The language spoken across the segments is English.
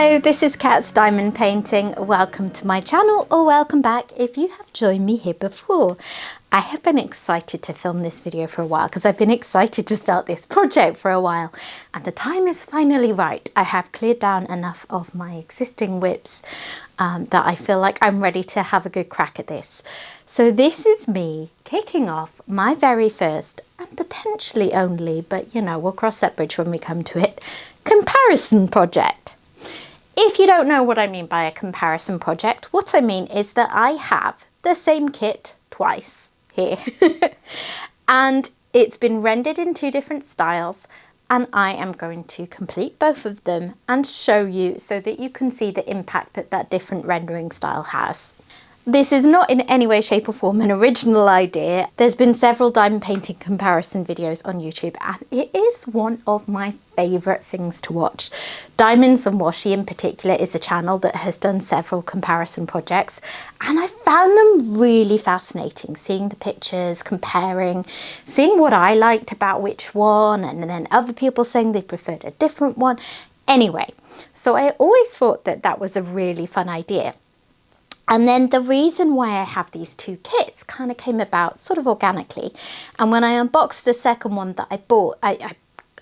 Hello, this is Kat's Diamond Painting. Welcome to my channel, or welcome back if you have joined me here before. I have been excited to film this video for a while because I've been excited to start this project for a while, and the time is finally right. I have cleared down enough of my existing whips that I feel like I'm ready to have a good crack at this. So this is me kicking off my very first and potentially only, but you know, we'll cross that bridge when we come to it, comparison project. If you don't know what I mean by a comparison project, what I mean is that I have the same kit twice here and it's been rendered in two different styles, and I am going to complete both of them and show you so that you can see the impact that that different rendering style has. This is not in any way, shape or form an original idea. There's been several diamond painting comparison videos on YouTube, and it is one of my favourite things to watch. Diamonds and Washi in particular is a channel that has done several comparison projects, and I found them really fascinating, seeing the pictures, comparing, seeing what I liked about which one, and then other people saying they preferred a different one. Anyway, so I always thought that that was a really fun idea. And then the reason why I have these two kits kind of came about sort of organically. And when I unboxed the second one that I bought, I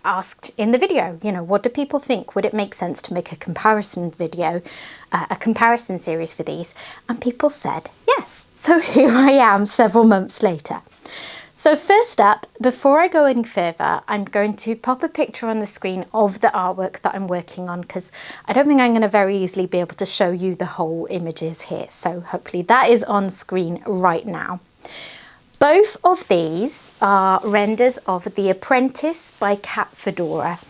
asked in the video, you know, what do people think? Would it make sense to make a comparison video, a comparison series for these? And people said yes. So here I am several months later. So first up, before I go any further, I'm going to pop a picture on the screen of the artwork that I'm working on, because I don't think I'm going to very easily be able to show you the whole images here. So hopefully that is on screen right now. Both of these are renders of The Apprentice by Kat Fedora.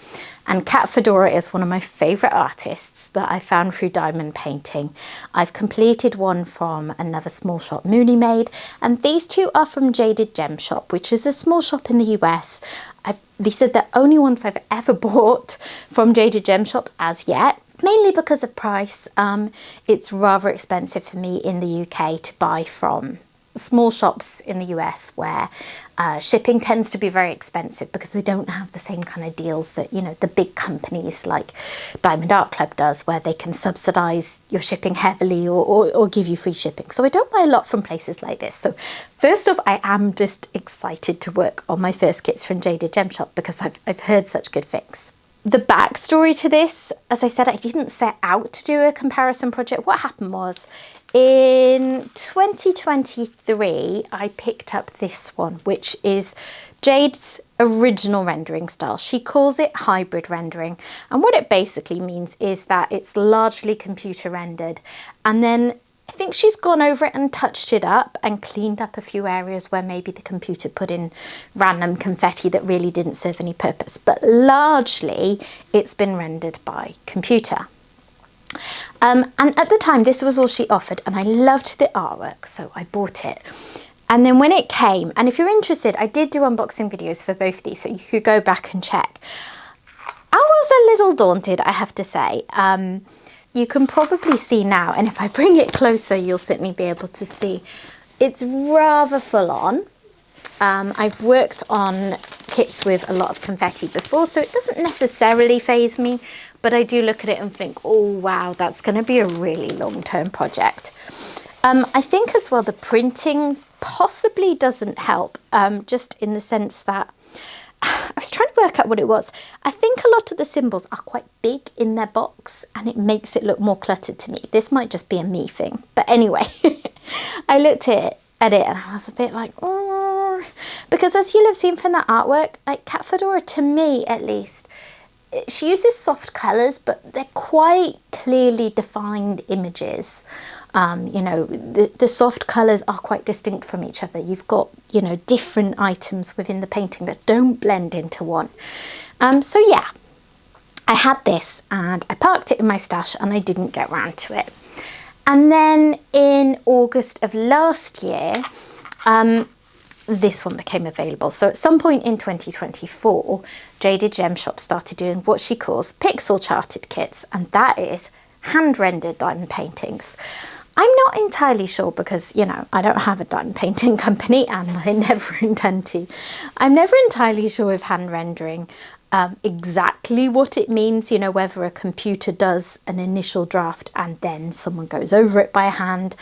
And Kat Fedora is one of my favourite artists that I found through diamond painting. I've completed one from another small shop Mooney made, and these two are from Jaded Gemshop, which is a small shop in the US. These are the only ones I've ever bought from Jaded Gemshop as yet, mainly because of price. It's rather expensive for me in the UK to buy from small shops in the US, where shipping tends to be very expensive because they don't have the same kind of deals that, you know, the big companies like Diamond Art Club does, where they can subsidize your shipping heavily or give you free shipping. So I don't buy a lot from places like this. So first off, I am just excited to work on my first kits from Jaded Gemshop because I've heard such good things. The backstory to this, as I said, I didn't set out to do a comparison project. What happened was, in 2023, I picked up this one, which is Jade's original rendering style. She calls it hybrid rendering. And what it basically means is that it's largely computer rendered. And then I think she's gone over it and touched it up and cleaned up a few areas where maybe the computer put in random confetti that really didn't serve any purpose. But largely, it's been rendered by computer. And at the time, this was all she offered, and I loved the artwork, so I bought it. And then when it came, and if you're interested, I did do unboxing videos for both of these, so you could go back and check. I was a little daunted, I have to say. You can probably see now, and if I bring it closer, you'll certainly be able to see. It's rather full on. I've worked on kits with a lot of confetti before, so it doesn't necessarily faze me, but I do look at it and think, oh wow, that's going to be a really long-term project. I think as well the printing possibly doesn't help, just in the sense that I was trying to work out what it was. I think a lot of the symbols are quite big in their box, and it makes it look more cluttered to me. This might just be a me thing, but anyway, I looked at it and I was a bit like, oh, because as you'll have seen from that artwork, like Kat Fedora, to me at least, she uses soft colours, but they're quite clearly defined images. You know, the soft colours are quite distinct from each other. You've got, you know, different items within the painting that don't blend into one. So yeah, I had this and I parked it in my stash and I didn't get round to it. And then in August of last year, this one became available. So at some point in 2024, Jaded Gemshop started doing what she calls pixel charted kits, and that is hand-rendered diamond paintings. I'm not entirely sure because, you know, I don't have a diamond painting company and I never intend to. I'm never entirely sure with hand rendering. exactly what it means, you know, whether a computer does an initial draft and then someone goes over it by hand.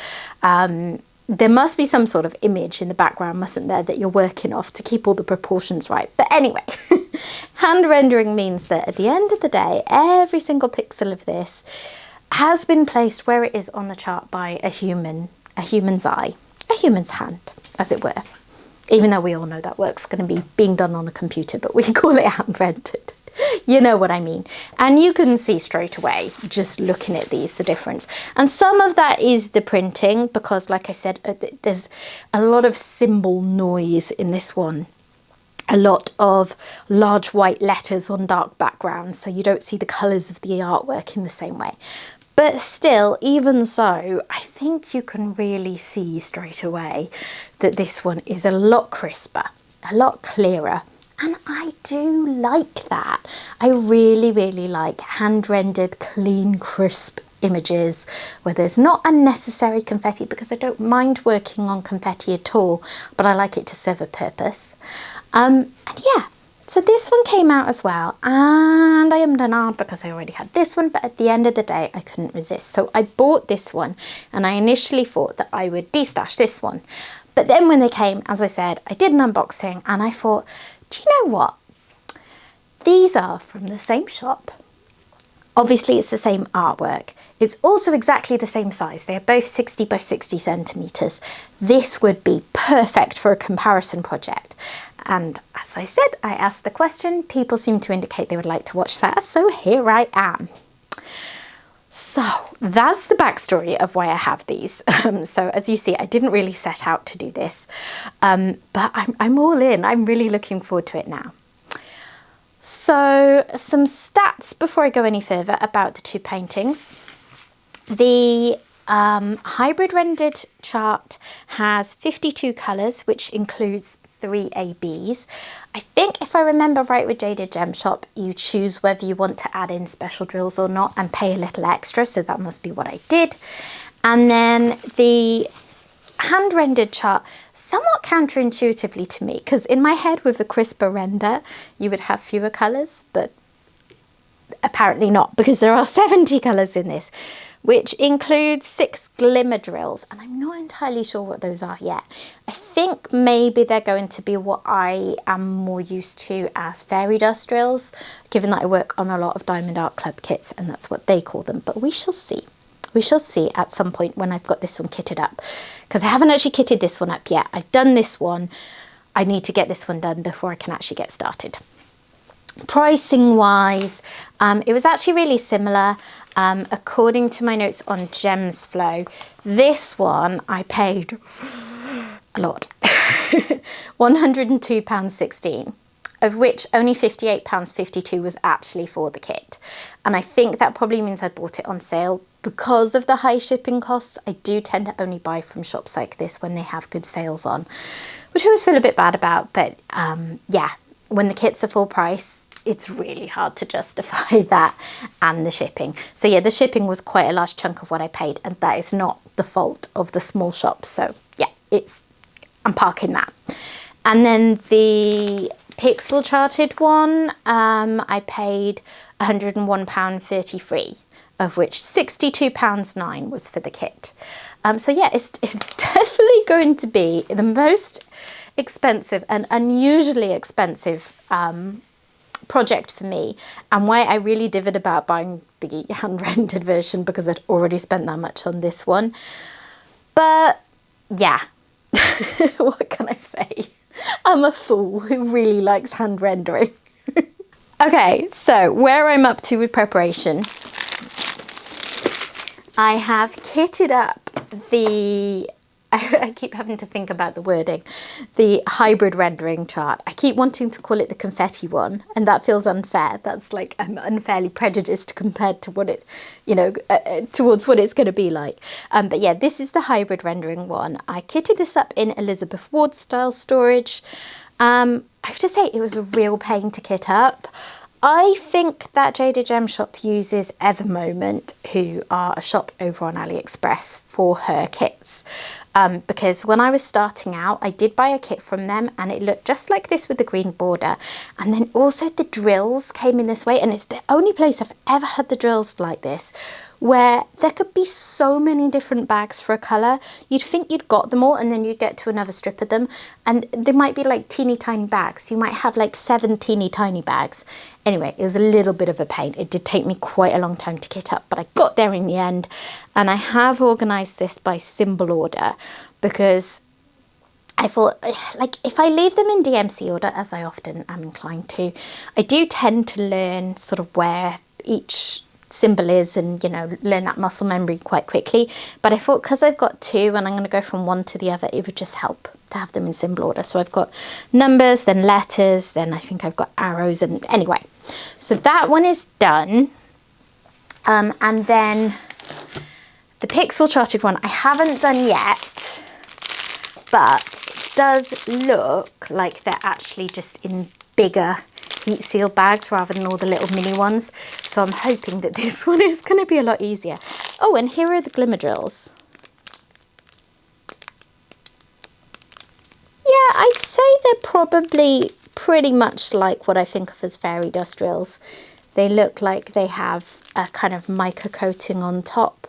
There must be some sort of image in the background, mustn't there, that you're working off to keep all the proportions right. But anyway, hand rendering means that at the end of the day, every single pixel of this has been placed where it is on the chart by a human's eye, a human's hand, as it were. Even though we all know that work's going to be being done on a computer, but we call it hand rendered. You know what I mean. And you can see straight away, just looking at these, the difference. And some of that is the printing, because like I said, there's a lot of symbol noise in this one. A lot of large white letters on dark backgrounds, so you don't see the colours of the artwork in the same way. But still, even so, I think you can really see straight away that this one is a lot crisper, a lot clearer. And I do like that. I really, really like hand-rendered, clean, crisp images where there's not unnecessary confetti, because I don't mind working on confetti at all, but I like it to serve a purpose. And yeah, so this one came out as well, and I am done because I already had this one, but at the end of the day, I couldn't resist. So I bought this one, and I initially thought that I would destash this one. But then when they came, as I said, I did an unboxing, and I thought, do you know what? These are from the same shop. Obviously, it's the same artwork. It's also exactly the same size. They are both 60 by 60 centimetres. This would be perfect for a comparison project. And as I said, I asked the question. People seem to indicate they would like to watch that. So here I am. So that's the backstory of why I have these. So as you see, I didn't really set out to do this, but I'm all in. I'm really looking forward to it now. So some stats before I go any further about the two paintings. The hybrid rendered chart has 52 colours, which includes 3 ABs. I think if I remember right with Jaded Gemshop, you choose whether you want to add in special drills or not and pay a little extra, so that must be what I did. And then the hand rendered chart, somewhat counterintuitively to me, because in my head with a crisper render, you would have fewer colours, but apparently not, because there are 70 colours in this, which includes 6 glimmer drills, and I'm not entirely sure what those are yet. I think maybe they're going to be what I am more used to as fairy dust drills, given that I work on a lot of Diamond Art Club kits, and that's what they call them, but we shall see. We shall see at some point when I've got this one kitted up, because I haven't actually kitted this one up yet. I've done this one. I need to get this one done before I can actually get started. Pricing wise, it was actually really similar. According to my notes on GemsFlow, this one I paid a lot, £102.16, of which only £58.52 was actually for the kit. And I think that probably means I bought it on sale. Because of the high shipping costs, I do tend to only buy from shops like this when they have good sales on, which I always feel a bit bad about. But yeah, when the kit's are full price, it's really hard to justify that and the shipping. So yeah, the shipping was quite a large chunk of what I paid, and that is not the fault of the small shops. So yeah, I'm parking that. And then the pixel charted one, I paid £101.33, of which £62.09 was for the kit. So yeah, it's definitely going to be the most expensive and unusually expensive project for me, and why I really divvied about buying the hand-rendered version, because I'd already spent that much on this one. But yeah, what can I say? I'm a fool who really likes hand rendering. Okay, so where I'm up to with preparation, I have kitted up the, I keep having to think about the wording, the hybrid rendering chart. I keep wanting to call it the confetti one, and that feels unfair. That's like I'm unfairly prejudiced compared to what it, you know, towards what it's going to be like. But yeah, this is the hybrid rendering one. I kitted this up in Elizabeth Ward style storage. I have to say it was a real pain to kit up. I think that Jaded Gemshop uses Evermoment, who are a shop over on AliExpress, for her kits. because when I was starting out, I did buy a kit from them and it looked just like this with the green border. And then also the drills came in this way, and it's the only place I've ever had the drills like this, where there could be so many different bags for a colour. You'd think you'd got them all, and then you get to another strip of them and they might be like teeny tiny bags. You might have like 7 teeny tiny bags. Anyway, it was a little bit of a pain. It did take me quite a long time to kit up, but I got there in the end. And I have organised this by symbol order because I thought, like, if I leave them in DMC order, as I often am inclined to, I do tend to learn sort of where each symbol is and, you know, learn that muscle memory quite quickly. But I thought because I've got 2 and I'm going to go from one to the other, it would just help to have them in symbol order. So I've got numbers, then letters, then I think I've got arrows, and anyway, so that one is done. And then the pixel charted one I haven't done yet, but it does look like they're actually just in bigger heat seal bags rather than all the little mini ones. So I'm hoping that this one is going to be a lot easier. Oh, and here are the glimmer drills. Yeah, I'd say they're probably pretty much like what I think of as fairy dust drills. They look like they have a kind of mica coating on top.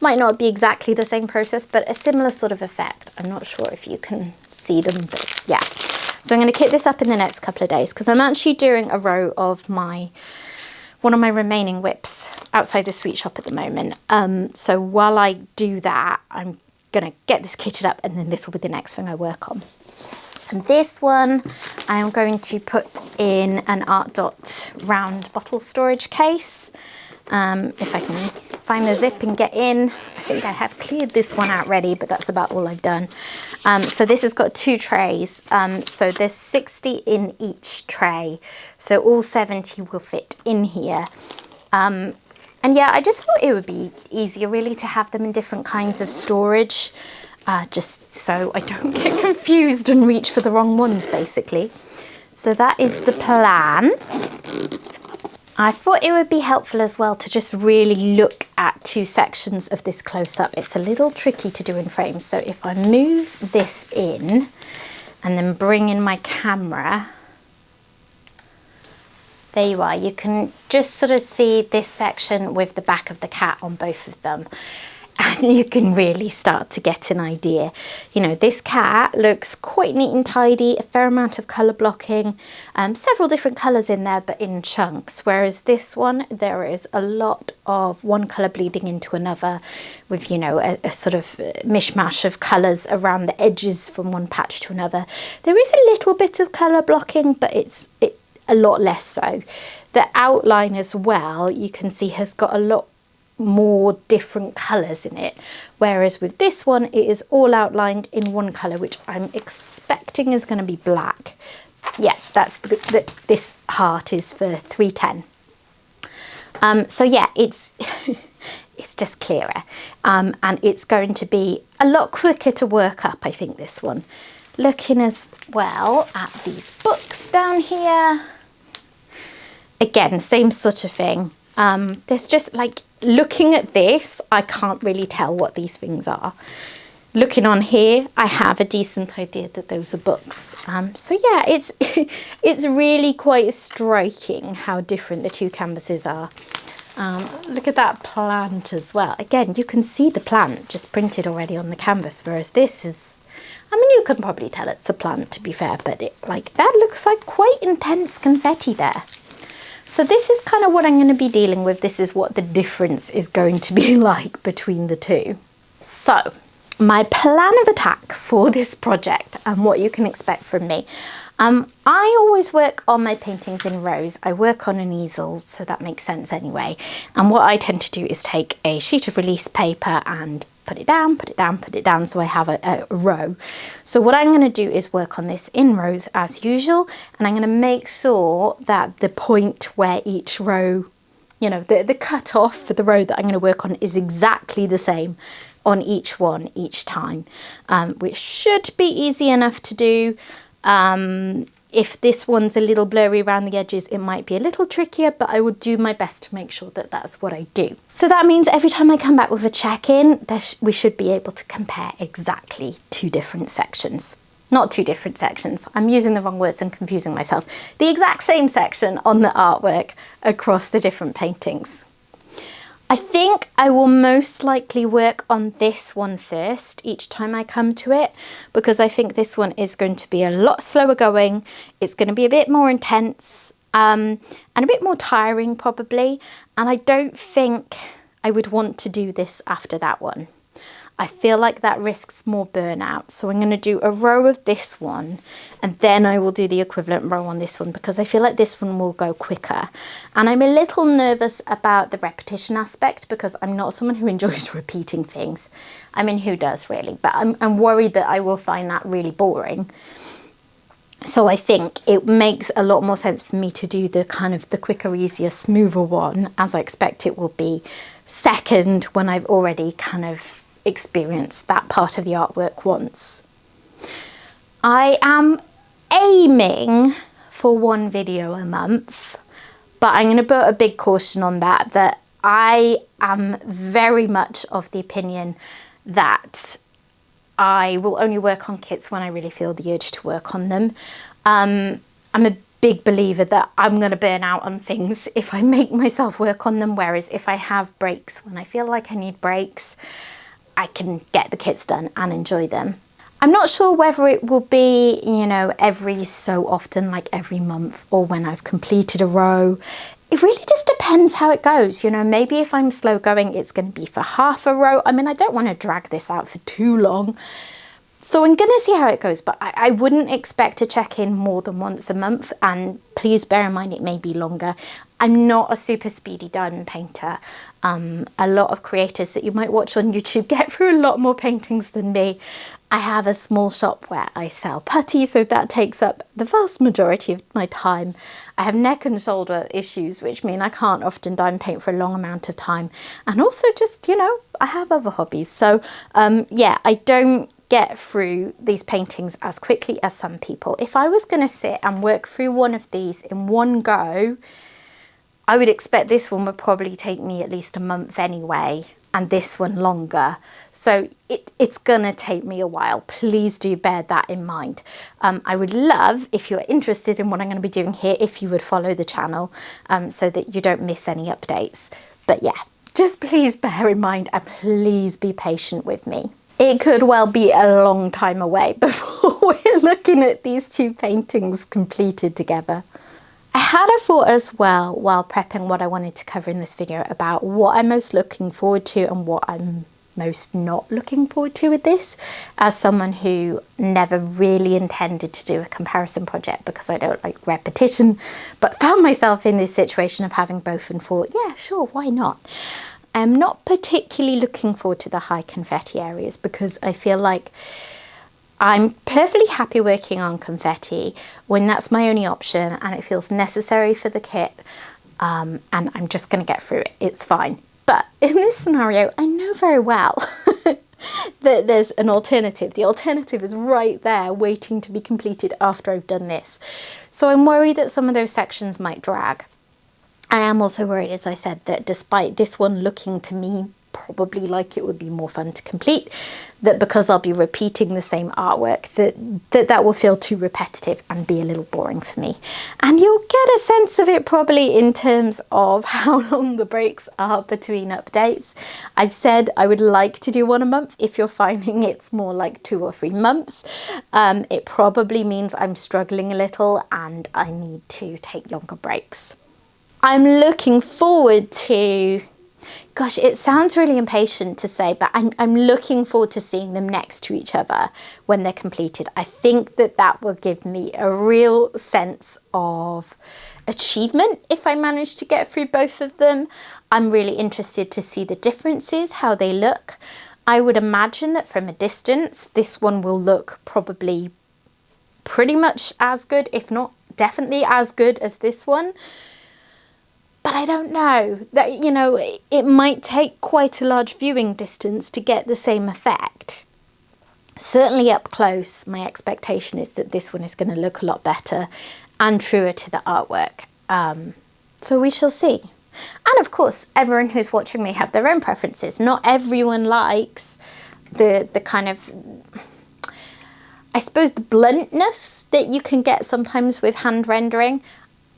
Might not be exactly the same process, but a similar sort of effect. I'm not sure if you can see them, but yeah. So I'm going to kit this up in the next couple of days because I'm actually doing a row of one of my remaining whips outside the sweet shop at the moment. So while I do that, I'm going to get this kitted up, and then this will be the next thing I work on. And this one I am going to put in an Art Dot round bottle storage case. If I can find the zip and get in. I think I have cleared this one out ready, but that's about all I've done. So this has got 2 trays. So there's 60 in each tray. So all 70 will fit in here. And yeah, I just thought it would be easier really to have them in different kinds of storage. Just so I don't get confused and reach for the wrong ones, basically. So that is the plan. I thought it would be helpful as well to just really look at 2 sections of this close up. It's a little tricky to do in frames. So if I move this in and then bring in my camera, there you are. You can just sort of see this section with the back of the cat on both of them. And you can really start to get an idea. You know, this cat looks quite neat and tidy, a fair amount of colour blocking, several different colours in there, but in chunks. Whereas this one, there is a lot of one colour bleeding into another with, you know, a sort of mishmash of colours around the edges from one patch to another. There is a little bit of colour blocking, but it's a lot less so. The outline as well, you can see, has got a lot more different colours in it, whereas with this one it is all outlined in one colour, which I'm expecting is going to be black. Yeah, that's this heart is for 310. So yeah, it's it's just clearer, and it's going to be a lot quicker to work up, I think, this one. Looking as well at these books down here, again, same sort of thing. There's just like, looking at this, I can't really tell what these things are. Looking on here, I have a decent idea that those are books. So yeah, it's really quite striking how different the 2 canvases are. Look at that plant as well. Again, you can see the plant just printed already on the canvas, whereas this is, I mean, you can probably tell it's a plant, to be fair, but like that looks like quite intense confetti there. So this is kind of what I'm going to be dealing with. This is what the difference is going to be like between the 2. So my plan of attack for this project and what you can expect from me. I always work on my paintings in rows. I work on an easel, so that makes sense anyway. And what I tend to do is take a sheet of release paper and put it down, put it down, put it down, so I have a row. So what I'm going to do is work on this in rows as usual, and I'm going to make sure that the point where each row, you know, the cut off for the row that I'm going to work on is exactly the same on each one each time, which should be easy enough to do. If this one's a little blurry around the edges, it might be a little trickier, but I will do my best to make sure that that's what I do. So that means every time I come back with a check-in, we should be able to compare exactly 2 different sections. Not 2 different sections. I'm using the wrong words and confusing myself. The exact same section on the artwork across the different paintings. I think I will most likely work on this one first each time I come to it, because I think this one is going to be a lot slower going. It's going to be a bit more intense and a bit more tiring probably. And I don't think I would want to do this after that one. I feel like that risks more burnout. So I'm going to do a row of this one and then I will do the equivalent row on this one, because I feel like this one will go quicker. And I'm a little nervous about the repetition aspect, because I'm not someone who enjoys repeating things. I mean, who does really? But I'm worried that I will find that really boring. So I think it makes a lot more sense for me to do the kind of the quicker, easier, smoother one, as I expect it will be second when I've already kind of experienced that part of the artwork once. I am aiming for 1 video a month, but I'm going to put a big caution on that I am very much of the opinion that I will only work on kits when I really feel the urge to work on them. I'm a big believer that I'm going to burn out on things if I make myself work on them, whereas if I have breaks when I feel like I need breaks, I can get the kits done and enjoy them. I'm not sure whether it will be, you know, every so often, like every month, or when I've completed a row. It really just depends how it goes. You know, maybe if I'm slow going, it's going to be for half a row. I mean, I don't want to drag this out for too long. So I'm going to see how it goes, but I wouldn't expect to check in more than once a month. And please bear in mind, it may be longer. I'm not a super speedy diamond painter. A lot of creators that you might watch on YouTube get through a lot more paintings than me. I have a small shop where I sell putty, so that takes up the vast majority of my time. I have neck and shoulder issues, which mean I can't often diamond paint for a long amount of time. And also just, you know, I have other hobbies. So yeah, I don't get through these paintings as quickly as some people. If I was going to sit and work through one of these in one go, I would expect this one would probably take me at least a month anyway, and this one longer. So it's gonna take me a while. Please do bear that in mind. I would love, if you're interested in what I'm going to be doing here, if you would follow the channel so that you don't miss any updates. But yeah, just please bear in mind and please be patient with me. It could well be a long time away before we're looking at these 2 paintings completed together. I had a thought as well while prepping what I wanted to cover in this video about what I'm most looking forward to and what I'm most not looking forward to with this, as someone who never really intended to do a comparison project because I don't like repetition, but found myself in this situation of having both and thought, yeah, sure, why not? I'm not particularly looking forward to the high confetti areas because I feel like I'm perfectly happy working on confetti when that's my only option and it feels necessary for the kit, and I'm just going to get through it. It's fine. But in this scenario, I know very well that there's an alternative. The alternative is right there waiting to be completed after I've done this. So I'm worried that some of those sections might drag. I am also worried, as I said, that despite this one looking to me probably like it would be more fun to complete, that because I'll be repeating the same artwork, that will feel too repetitive and be a little boring for me. And you'll get a sense of it probably in terms of how long the breaks are between updates. I've said I would like to do 1 a month. If you're finding it's more like 2 or 3 months, it probably means I'm struggling a little and I need to take longer breaks. I'm looking forward to, gosh, it sounds really impatient to say, but I'm looking forward to seeing them next to each other when they're completed. I think that will give me a real sense of achievement if I manage to get through both of them. I'm really interested to see the differences, how they look. I would imagine that from a distance, this one will look probably pretty much as good, if not definitely as good as this one. But I don't know, that, you know, it might take quite a large viewing distance to get the same effect. Certainly up close, my expectation is that this one is going to look a lot better and truer to the artwork. So we shall see. And of course, everyone who's watching may have their own preferences. Not everyone likes the kind of, I suppose, the bluntness that you can get sometimes with hand rendering.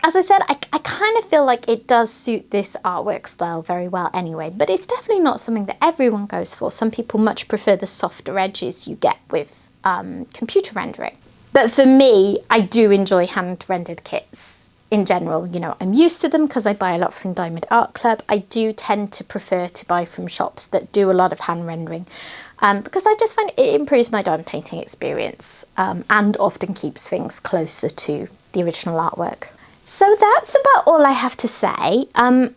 As I said, I kind of feel like it does suit this artwork style very well anyway, but it's definitely not something that everyone goes for. Some people much prefer the softer edges you get with computer rendering. But for me, I do enjoy hand rendered kits. In general, you know, I'm used to them because I buy a lot from Diamond Art Club. I do tend to prefer to buy from shops that do a lot of hand rendering because I just find it improves my diamond painting experience and often keeps things closer to the original artwork. So that's about all I have to say. I'm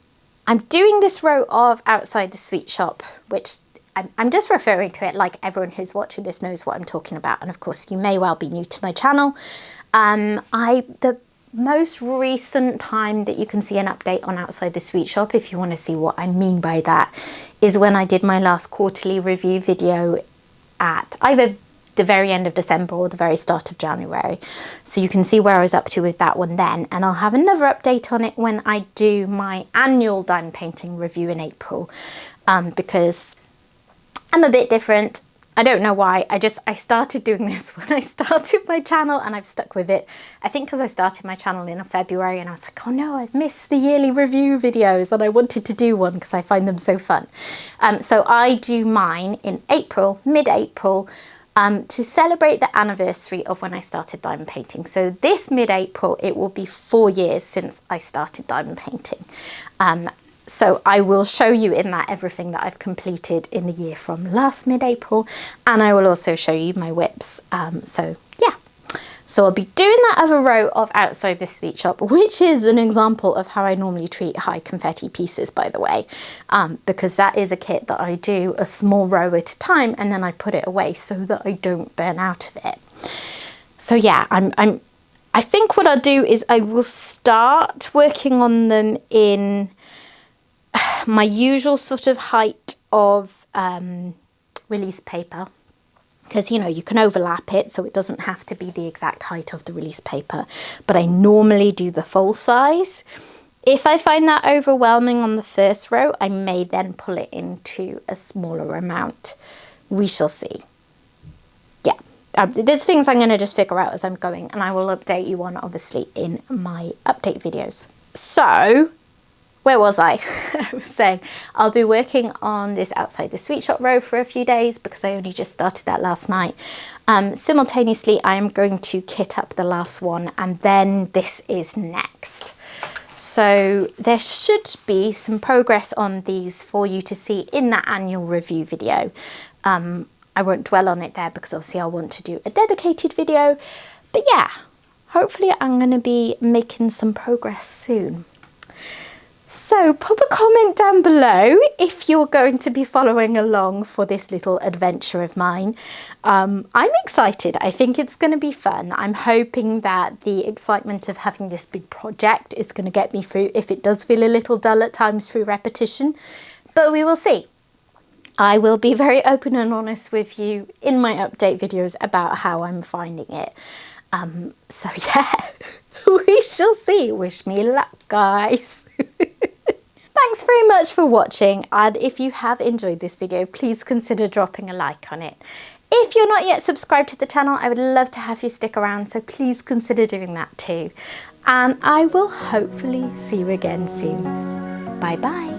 doing this row of Outside the Sweet Shop, which I'm just referring to it like everyone who's watching this knows what I'm talking about. And of course, you may well be new to my channel. The most recent time that you can see an update on Outside the Sweet Shop, if you want to see what I mean by that, is when I did my last quarterly review video at either the very end of December or the very start of January. So you can see where I was up to with that one then, and I'll have another update on it when I do my annual diamond painting review in April, because I'm a bit different. I don't know why. I started doing this when I started my channel and I've stuck with it. I think because I started my channel in February and I was like, oh no, I've missed the yearly review videos, and I wanted to do one because I find them so fun. So I do mine in April, mid-April, to celebrate the anniversary of when I started diamond painting. So this mid-April, it will be 4 years since I started diamond painting. So I will show you in that everything that I've completed in the year from last mid-April, and I will also show you my whips. So yeah, so I'll be doing that other row of Outside the Sweet Shop, which is an example of how I normally treat high confetti pieces, by the way, because that is a kit that I do a small row at a time and then I put it away so that I don't burn out of it. So yeah, I think what I'll do is I will start working on them in my usual sort of height of release paper, because you know you can overlap it so it doesn't have to be the exact height of the release paper, but I normally do the full size. If I find that overwhelming on the first row, I may then pull it into a smaller amount. We shall see. Yeah, there's things I'm going to just figure out as I'm going, and I will update you on obviously in my update videos. So where was I? I was saying I'll be working on this Outside the Sweet Shop row for a few days because I only just started that last night. Simultaneously, I am going to kit up the last one, and then this is next. So there should be some progress on these for you to see in that annual review video. I won't dwell on it there because obviously I'll want to do a dedicated video. But yeah, hopefully I'm going to be making some progress soon. So pop a comment down below if you're going to be following along for this little adventure of mine. I'm excited. I think it's going to be fun. I'm hoping that the excitement of having this big project is going to get me through if it does feel a little dull at times through repetition, but we will see. I will be very open and honest with you in my update videos about how I'm finding it. So yeah, we shall see. Wish me luck, guys. Thanks very much for watching, and if you have enjoyed this video, please consider dropping a like on it. If you're not yet subscribed to the channel, I would love to have you stick around, so please consider doing that too. And I will hopefully see you again soon. Bye bye.